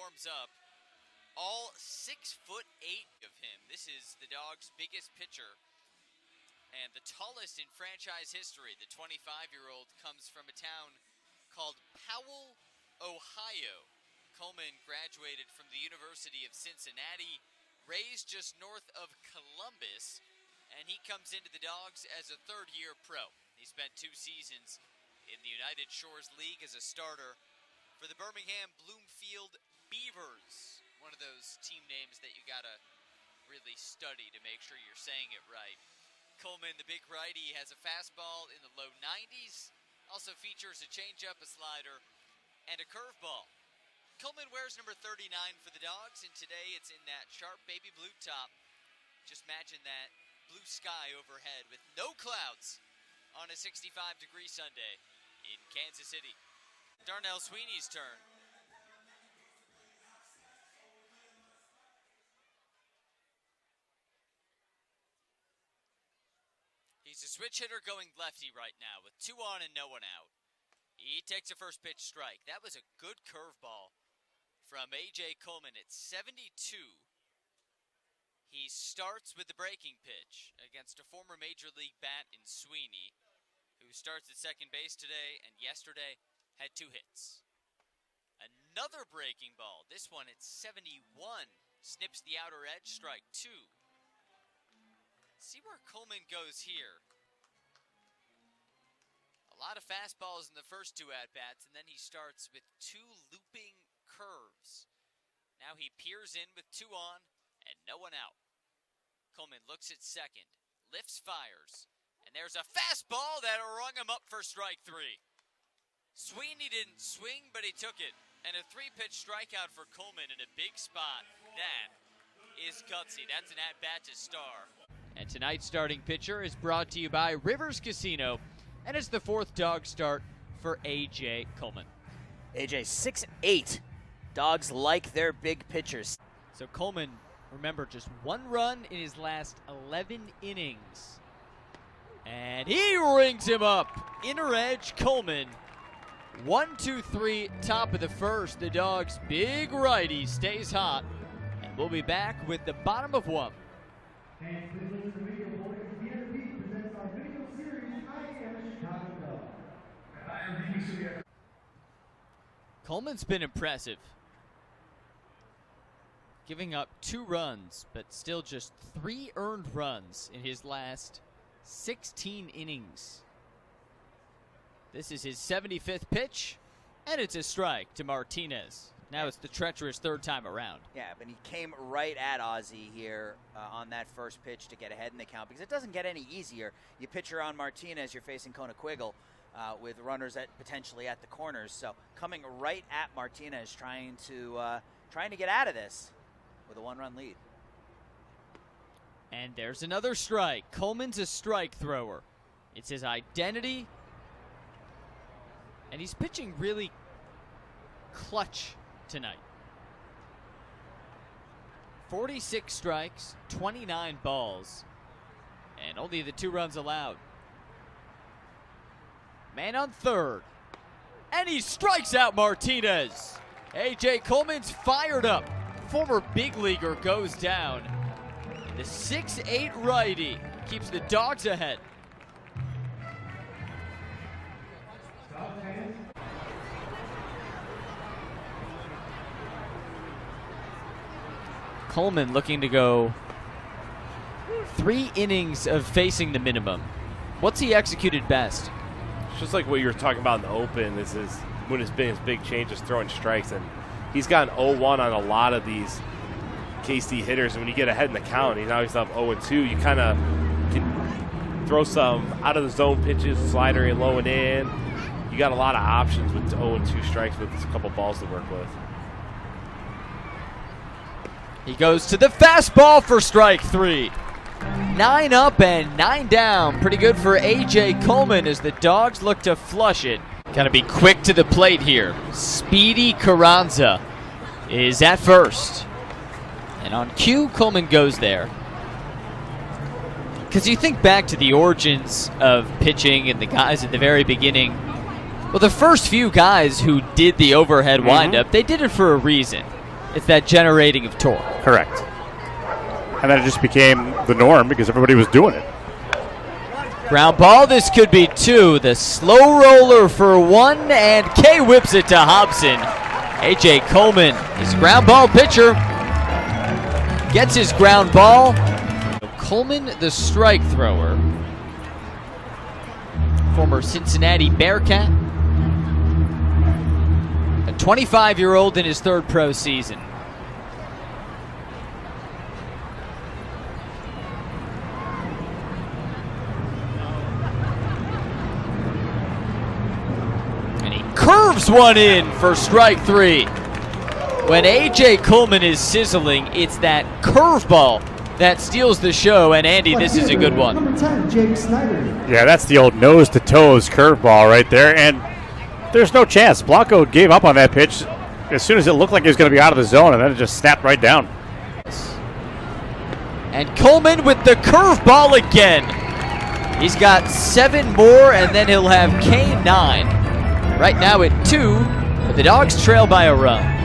warms up. All 6'8" of him. This is the Dogs' biggest pitcher and the tallest in franchise history. The 25-year-old comes from a town called Powell, Ohio. Kullman graduated from the University of Cincinnati, raised just north of Columbus, and he comes into the Dogs as a third-year pro. He spent 2 seasons in the United Shores League as a starter for the Birmingham Bloomfield Beavers. One of those team names that you gotta really study to make sure you're saying it right. Kullman, the big righty, has a fastball in the low 90s. Also features a changeup, a slider, and a curveball. Kullman wears number 39 for the Dogs, and today it's in that sharp baby blue top. Just imagine that blue sky overhead with no clouds on a 65-degree Sunday in Kansas City. Darnell Sweeney's turn. He's a switch hitter going lefty right now with 2 on and no one out. He takes a first pitch strike. That was a good curveball from A.J. Kullman at 72. He starts with the breaking pitch against a former Major League bat in Sweeney, who starts at second base today and yesterday had 2 hits. Another breaking ball. This one at 71. Snips the outer edge, strike 2. See where Kullman goes here. A lot of fastballs in the first 2 at-bats, and then he starts with 2 looping curves. Now he peers in with 2 on and no one out. Kullman looks at second, lifts, fires, and there's a fastball that rung him up for strike 3. Sweeney didn't swing, but he took it. And a 3-pitch strikeout for Kullman in a big spot. That is gutsy. That's an at-bat to star. And tonight's starting pitcher is brought to you by Rivers Casino, and it's the 4th dog start for A.J. Kullman. A.J. 6'8". Dogs like their big pitchers. So Kullman, remember, just 1 run in his last 11 innings. And he rings him up. Inner edge, Kullman. 1-2-3, top of the first. The Dogs' big righty stays hot. And we'll be back with the bottom of 1. Kullman's been impressive. Giving up 2 runs, but still just 3 earned runs in his last 16 innings. This is his 75th pitch, and it's a strike to Martinez. Now it's the treacherous 3rd time around. Yeah, but he came right at Ozzie here on that first pitch to get ahead in the count, because it doesn't get any easier. You pitch around Martinez, you're facing Conequiggle with runners potentially at the corners. So coming right at Martinez, trying to get out of this with a 1-run lead. And there's another strike. Kullman's a strike thrower. It's his identity. And he's pitching really clutch tonight. 46 strikes, 29 balls, and only the 2 runs allowed. Man on third, and he strikes out Martinez. A.J. Kullman's fired up. Former big leaguer goes down. The 6'8" righty keeps the Dogs ahead. Kullman looking to go 3 innings of facing the minimum. What's he executed best? It's just like what you were talking about in the open. This is when it's been his big change, is throwing strikes, and he's gotten 0-1 on a lot of these KC hitters. And when you get ahead in the count, now he's up 0-2. You kind of can throw some out of the zone pitches, slider in, low and in. You got a lot of options with 0-2 strikes with a couple balls to work with. He goes to the fastball for strike 3. 9 up and 9 down. Pretty good for A.J. Kullman as the Dogs look to flush it. Got to be quick to the plate here. Speedy Carranza is at first. And on cue, Kullman goes there. Because you think back to the origins of pitching and the guys at the very beginning. Well, the first few guys who did the overhead windup, they did it for a reason. It's that generating of torque. Correct. And then it just became the norm because everybody was doing it. Ground ball, this could be 2. The slow roller for 1, and Kay whips it to Hobson. A.J. Kullman, his ground ball pitcher, gets his ground ball. Kullman, the strike thrower, former Cincinnati Bearcat, a 25-year-old in his 3rd pro season. And he curves one in for strike 3. When A.J. Kullman is sizzling, it's that curveball that steals the show. And Andy, this is a good one. Number 10, Jake Snyder. Yeah, that's the old nose-to-toes curveball right there. And there's no chance. Blanco gave up on that pitch as soon as it looked like he was going to be out of the zone, and then it just snapped right down. And Kullman with the curveball again. He's got 7 more, and then he'll have K9. Right now at 2, but the Dogs trail by a run.